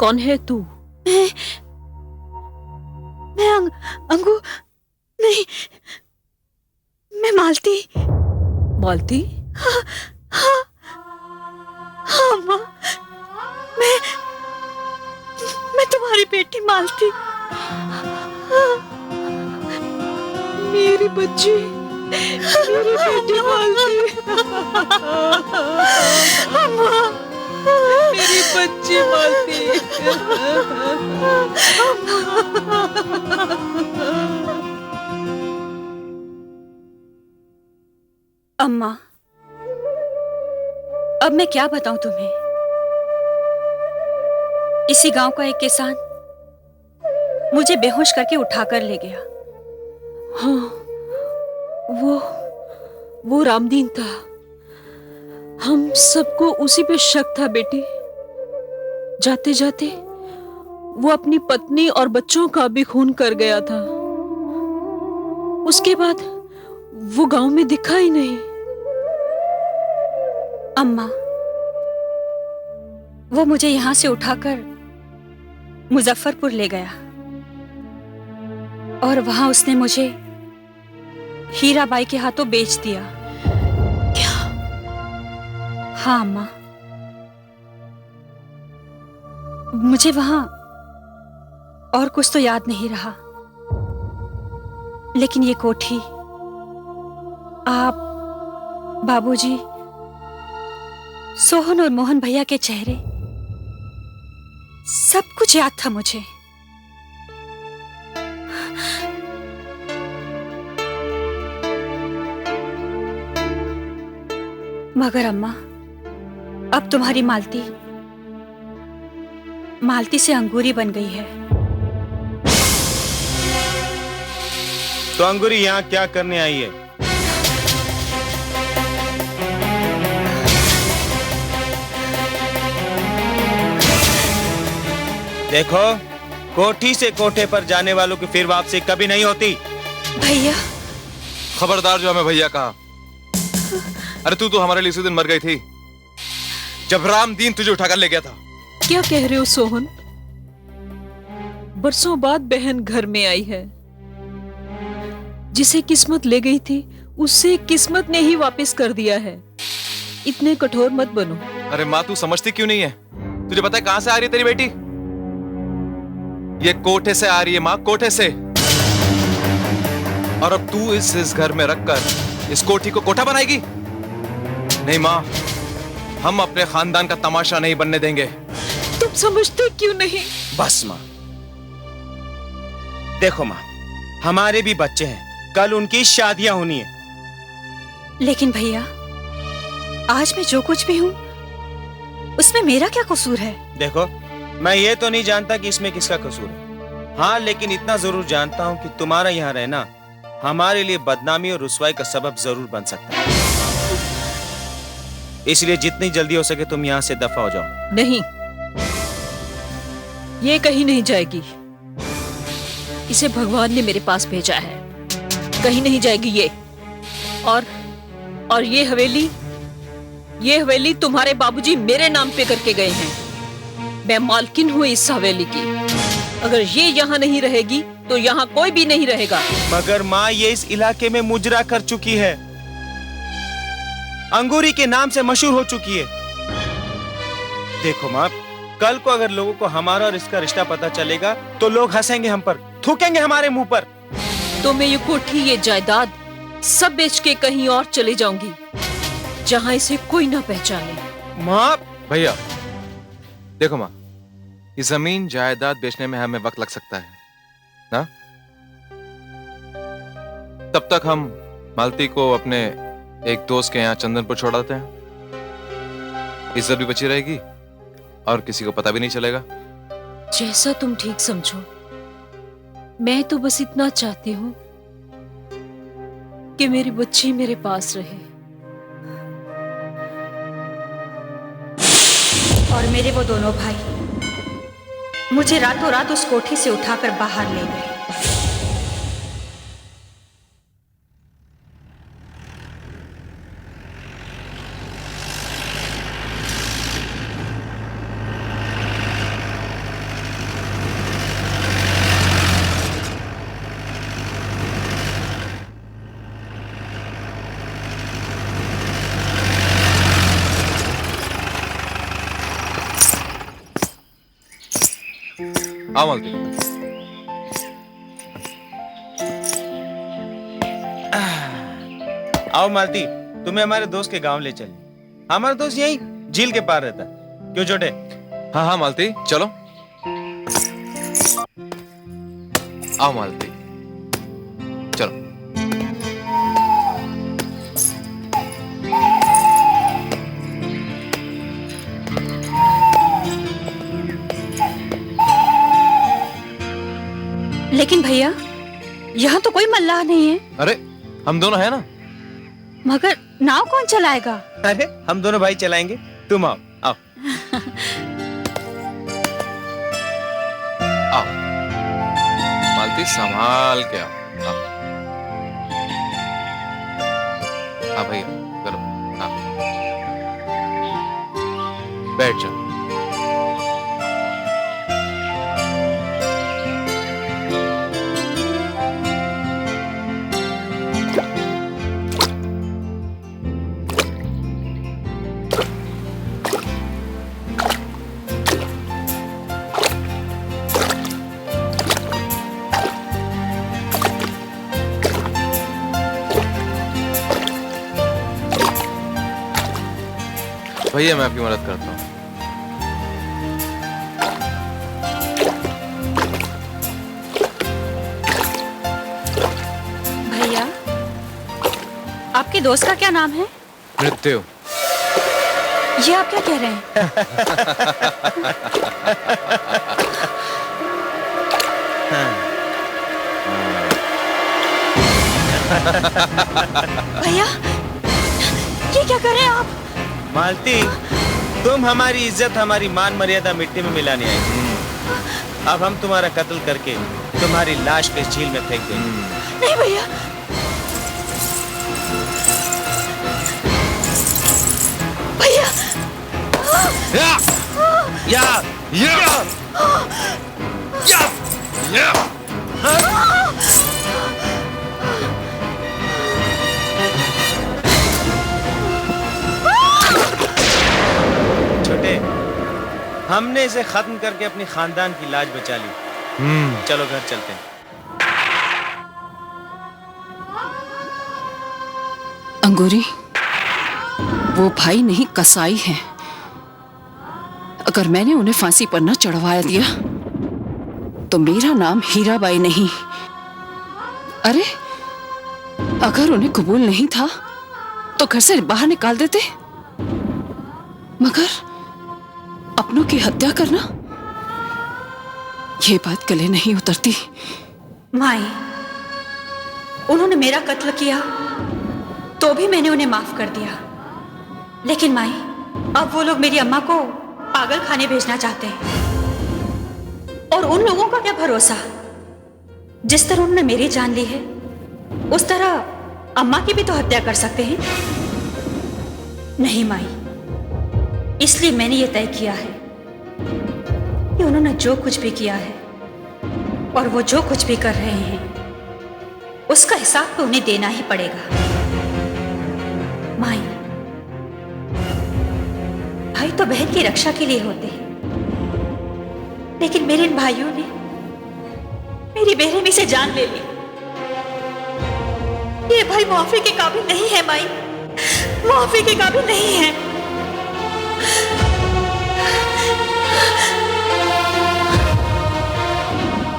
कौन है तू? मैं अंगू नहीं, मैं मालती। मालती? हाँ, हाँ, हाँ माँ, मैं तुम्हारी बेटी मालती। मेरी बच्ची, मेरी बेटी मालती। माँ, मेरी बच्ची मालती। अम्मा, अब मैं क्या बताऊं तुम्हें? इसी गांव का एक किसान मुझे बेहोश करके उठाकर ले गया। हाँ, वो रामदीन था। हम सबको उसी पे शक था बेटी। जाते जाते वो अपनी पत्नी और बच्चों का भी खून कर गया था। उसके बाद वो गांव में दिखा ही नहीं। अम्मा, वो मुझे यहां से उठाकर मुजफ्फरपुर ले गया और वहां उसने मुझे हीराबाई के हाथों बेच दिया। क्या? हाँ अम्मा, मुझे वहां और कुछ तो याद नहीं रहा, लेकिन ये कोठी, आप, बाबूजी, सोहन और मोहन भैया के चेहरे, सब कुछ याद था मुझे। मगर अम्मा, अब तुम्हारी मालती से अंगूरी बन गई है। तो अंगूरी यहाँ क्या करने आई है? देखो, कोठी से कोठे पर जाने वालों की फिर वापसी कभी नहीं होती। भैया, खबरदार जो हमें भैया कहा। अरे तू तो हमारे लिए उसी दिन मर गई थी जब रामदीन तुझे उठाकर ले गया था। क्या कह रहे हो सोहन? बरसों बाद बहन घर में आई है। जिसे किस्मत ले गई थी उससे किस्मत ने ही वापस कर दिया है। इतने कठोर मत बनो। अरे माँ, तू समझती क्यों नहीं है? तुझे पता है कहां से आ रही है तेरी बेटी? ये कोठे से आ रही है माँ, कोठे से। और अब तू इस घर में रखकर इस कोठी को कोठा बनाएगी? नहीं माँ, हम अपने खानदान का तमाशा नहीं बनने देंगे। तुम समझते क्यों नहीं? बस माँ, देखो माँ, हमारे भी बच्चे हैं, कल उनकी शादियां होनी है। लेकिन भैया, आज मैं जो कुछ भी हूं उसमें मेरा क्या कसूर है? देखो, मैं ये तो नहीं जानता कि इसमें किसका कसूर है। हाँ, लेकिन इतना जरूर जानता हूं कि तुम्हारा यहाँ रहना हमारे लिए बदनामी और रुसवाई का सबब जरूर बन सकता है। इसलिए जितनी जल्दी हो सके तुम यहाँ से दफा हो जाओ। नहीं, ये कहीं नहीं जाएगी। इसे भगवान ने मेरे पास भेजा है, कहीं नहीं जाएगी ये। और ये हवेली तुम्हारे बाबूजी मेरे नाम पे करके गए हैं। मैं मालकिन हूँ इस हवेली की। अगर ये यहाँ नहीं रहेगी तो यहाँ कोई भी नहीं रहेगा। मगर माँ, ये इस इलाके में मुजरा कर चुकी है, अंगूरी के नाम से मशहूर हो चुकी है। देखो माँ, कल को अगर लोगों को हमारा और इसका रिश्ता पता चलेगा तो लोग हंसेंगे हम पर, थूकेंगे हमारे मुंह पर। तो मैं ये कोठी, ये जायदाद सब बेच के कहीं और चले जाऊंगी जहां इसे कोई ना पहचाने। माँ, भैया देखो माँ, ये जमीन जायदाद बेचने में हमें वक्त लग सकता है ना। तब तक हम मालती को अपने एक दोस्त के यहाँ चंदनपुर छोड़ देते हैं। इज्जत भी बची रहेगी और किसी को पता भी नहीं चलेगा। जैसा तुम ठीक समझो। मैं तो बस इतना चाहती हूँ कि मेरी बच्ची मेरे पास रहे। और मेरे वो दोनों भाई मुझे रातों रात उस कोठी से उठाकर बाहर ले गए। आओ मालती। आओ मालती, तुम्हें हमारे दोस्त के गांव ले चले। हमारा दोस्त यही झील के पार रहता है। क्यों छोटे? हाँ हाँ मालती, चलो। आओ मालती, चलो। लेकिन भैया यहाँ तो कोई मल्लाह नहीं है। अरे हम दोनों है ना। मगर नाव कौन चलाएगा? अरे हम दोनों भाई चलाएंगे, तुम आओ आओ। आओ मालती, संभाल के आओ। आओ भैया, चलो आओ, बैठ जाओ। भैया मैं आपकी मदद करता हूँ। भैया आपके दोस्त का क्या नाम है? मृत्यु। ये आप क्या कह रहे हैं? भैया ये क्या कर रहे हैं आप? मालती, तुम हमारी इज्जत, हमारी मान मर्यादा मिट्टी में मिलाने आई। अब हम तुम्हारा कत्ल करके तुम्हारी लाश के झील में फेंक देंगे। नहीं भैया, भैया या छोटे, हमने इसे खत्म करके अपनी खानदान की लाज बचा ली। चलो घर चलते हैं। अंगूरी, वो भाई नहीं कसाई हैं। अगर मैंने उन्हें फांसी पर न चढ़वाया दिया तो मेरा नाम हीराबाई नहीं। अरे अगर उन्हें कबूल नहीं था तो घर से बाहर निकाल देते, मगर अपनों की हत्या करना, ये बात गले नहीं उतरती। माई, उन्होंने मेरा कत्ल किया तो भी मैंने उन्हें माफ कर दिया, लेकिन माई अब वो लोग मेरी अम्मा को पागल खाने भेजना चाहते हैं। और उन लोगों का क्या भरोसा, जिस तरह उन्होंने मेरी जान ली है उस तरह अम्मा की भी तो हत्या कर सकते हैं। नहीं माई, इसलिए मैंने ये तय किया है कि उन्होंने जो कुछ भी किया है और वो जो कुछ भी कर रहे हैं उसका हिसाब तो उन्हें देना ही पड़ेगा। माई, भाई तो बहन की रक्षा के लिए होते हैं, लेकिन मेरे इन भाइयों ने मेरी बेरहमी से जान ले ली। ये भाई मुआफी के काबिल नहीं है माई, मुआफी के काबिल नहीं है।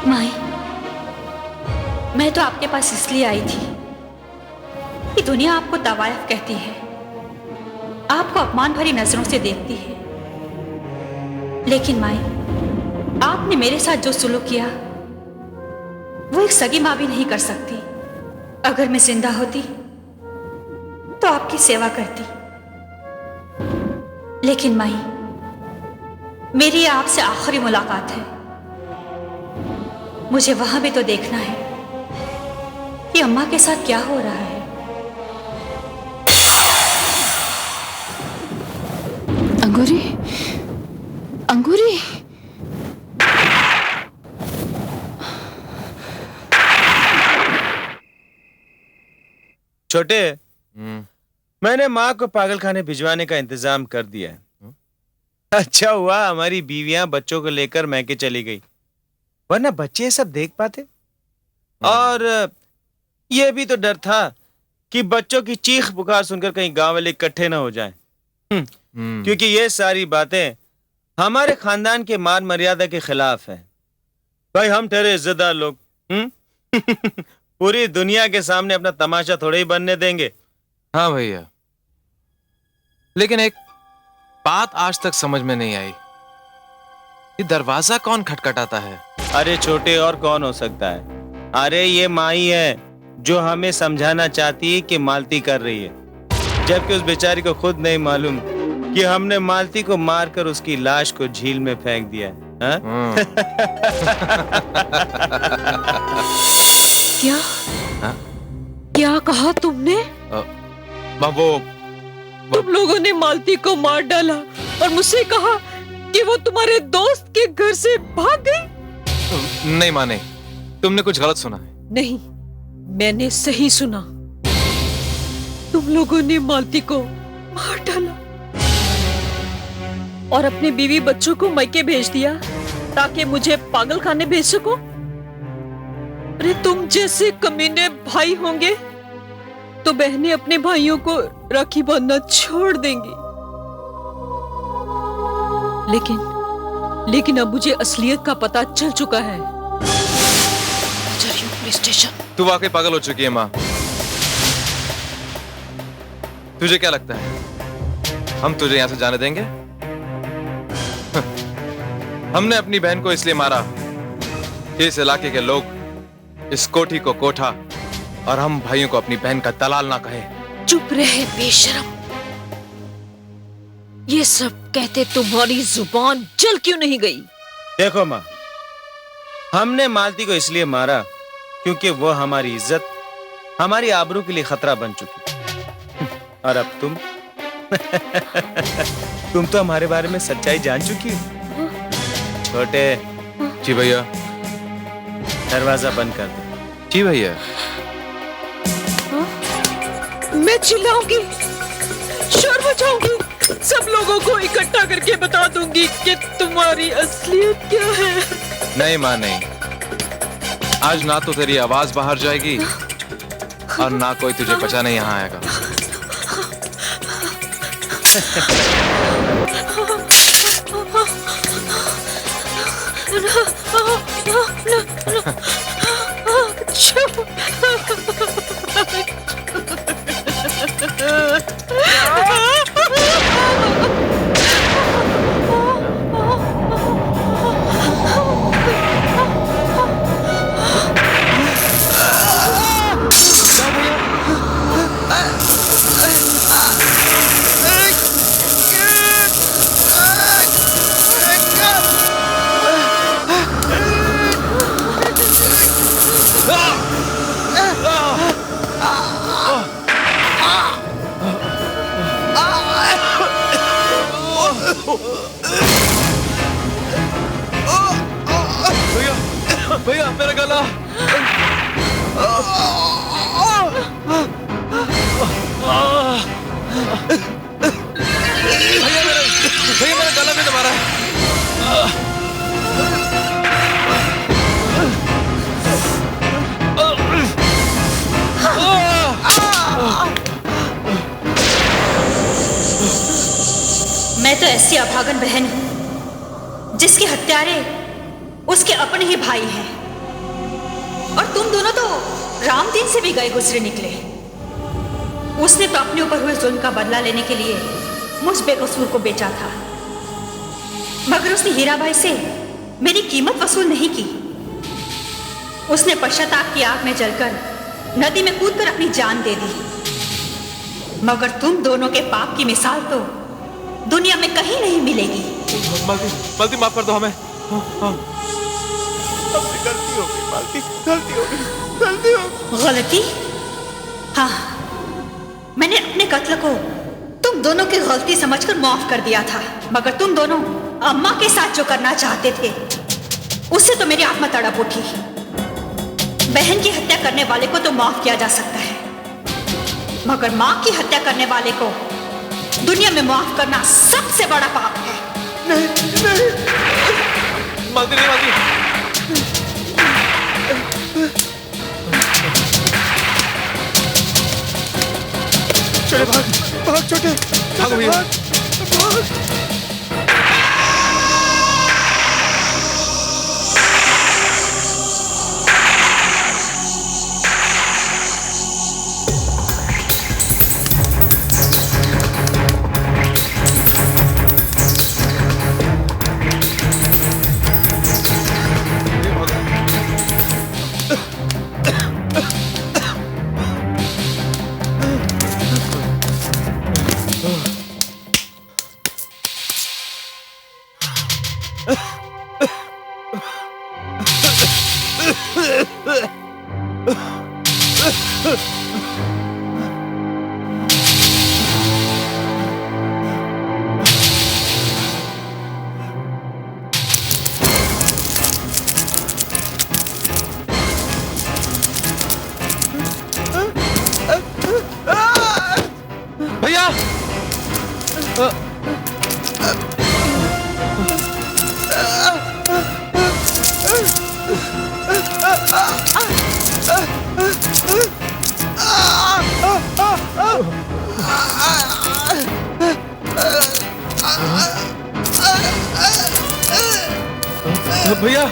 माई, मैं तो आपके पास इसलिए आई थी कि दुनिया आपको तवायफ कहती है, आपको अपमान भरी नजरों से देखती है, लेकिन माई आपने मेरे साथ जो सुलूक किया वो एक सगी माँ भी नहीं कर सकती। अगर मैं जिंदा होती तो आपकी सेवा करती, लेकिन माई मेरी आपसे आखिरी मुलाकात है। मुझे वहां भी तो देखना है कि अम्मा के साथ क्या हो रहा है। अंगूरी, अंगूरी, छोटे, मैंने माँ को पागलखाने भिजवाने का इंतजाम कर दिया है। अच्छा हुआ हमारी बीवियां बच्चों को लेकर मैके चली गई, वरना बच्चे ये सब देख पाते। और ये भी तो डर था कि बच्चों की चीख पुकार सुनकर कहीं गांव वाले इकट्ठे ना हो जाएं। क्योंकि ये सारी बातें हमारे खानदान के मान मर्यादा के खिलाफ है। भाई हम ठहरे इज्जतदार लोग पूरी दुनिया के सामने अपना तमाशा थोड़े ही बनने देंगे। हाँ भैया, लेकिन एक बात आज तक समझ में नहीं आई, ये दरवाजा कौन खटखटाता है? अरे छोटे, और कौन हो सकता है? अरे ये माई है जो हमें समझाना चाहती है कि मालती कर रही है, जबकि उस बेचारी को खुद नहीं मालूम कि हमने मालती को मारकर उसकी लाश को झील में फेंक दिया है। क्या क्या कहा तुमने? तुम लोगों ने मालती को मार डाला और मुझसे कहा कि वो तुम्हारे दोस्त के घर से भाग गई? नहीं माँ, नहीं, तुमने कुछ गलत सुना है। नहीं, मैंने सही सुना। तुम लोगों ने मालती को मार डाला और अपने बीवी बच्चों को मैके भेज दिया ताकि मुझे पागल खाने भेज सको। अरे तुम जैसे कमीने भाई होंगे तो बहनें अपने भाइयों को राखी बांधना छोड़ देंगी। लेकिन अब मुझे असलियत का पता चल चुका है। Police station. तू वाकई पागल हो चुकी है माँ। तुझे क्या लगता है हम तुझे यहां से जाने देंगे? हमने अपनी बहन को इसलिए मारा कि इस इलाके के लोग इस कोठी को कोठा और हम भाइयों को अपनी बहन का दलाल ना कहे। चुप रहे बेशरम। ये सब कहते तुम्हारी जुबान जल क्यों नहीं गई? देखो माँ, हमने मालती को इसलिए मारा क्योंकि वो हमारी इज्जत, हमारी आबरू के लिए खतरा बन चुकी। और अब तुम तो हमारे बारे में सच्चाई जान चुकी हो। छोटे। जी भैया। दरवाजा बंद कर दो। जी भैया। मैं चिल्लाऊंगी, शोर मचाऊंगी, सब लोगों को इकट्ठा करके बता दूंगी कि तुम्हारी असलियत क्या है। नहीं माँ, नहीं। आज ना तो तेरी आवाज बाहर जाएगी और ना कोई तुझे बचाने यहाँ आएगा। भैया मेरा गला। भैया मेरा गला भी दबा रहा है। मैं तो ऐसी अभागन बहन हूं जिसके हत्यारे उसके अपने ही भाई हैं। और तुम दोनों तो रामदीन से भी गए गुजरे निकले। उसने तो अपने ऊपर हुए जुल्म का बदला लेने के लिए मुझ बेकसूर को बेचा था, मगर उसने हीराबाई से मेरी कीमत वसूल नहीं की। उसने पश्चाताप की आग में जलकर नदी में कूदकर अपनी जान दे दी। मगर तुम दोनों के पाप की मिसाल तो दुनिया में कहीं नहीं मिलेगी। मालती माफ कर दो हमें। गलती हो गई मालती, गलती हो गई, गलती हो गई। गलती? हाँ, मैंने अपने कत्ल को तुम दोनों की गलती समझकर माफ कर दिया था, मगर तुम दोनों अम्मा के साथ जो करना चाहते थे उससे तो मेरी आत्मा तड़प उठी। बहन की हत्या करने वाले को तो माफ किया जा सकता है, मगर माँ की हत्या करने वाले को दुनिया में माफ करना सबसे बड़ा पाप है। नहीं, नहीं। मालती नहीं, मालती। छोटे भाग, भाग छोटे, भागो भैया। भाग। भैया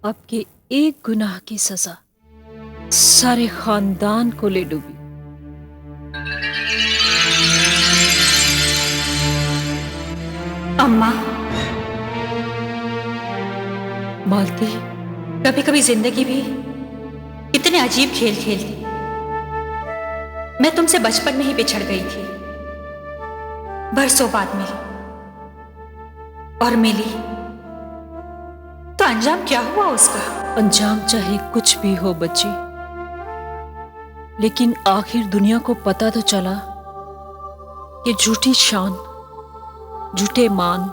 आपके एक गुनाह की सजा सारे खानदान को ले डूबी। अम्मा, मालती, कभी कभी जिंदगी भी इतने अजीब खेल खेलती। मैं तुमसे बचपन में ही बिछड़ गई थी, बरसों बाद मिली, और मिली तो अंजाम क्या हुआ उसका? अंजाम चाहे कुछ भी हो बच्ची, लेकिन आखिर दुनिया को पता तो चला कि झूठी शान, झूठे मान,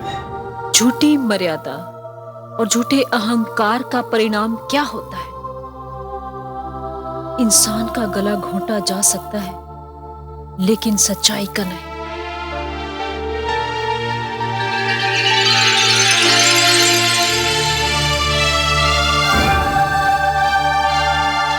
झूठी मर्यादा और झूठे अहंकार का परिणाम क्या होता है। इंसान का गला घोंटा जा सकता है, लेकिन सच्चाई का नहीं।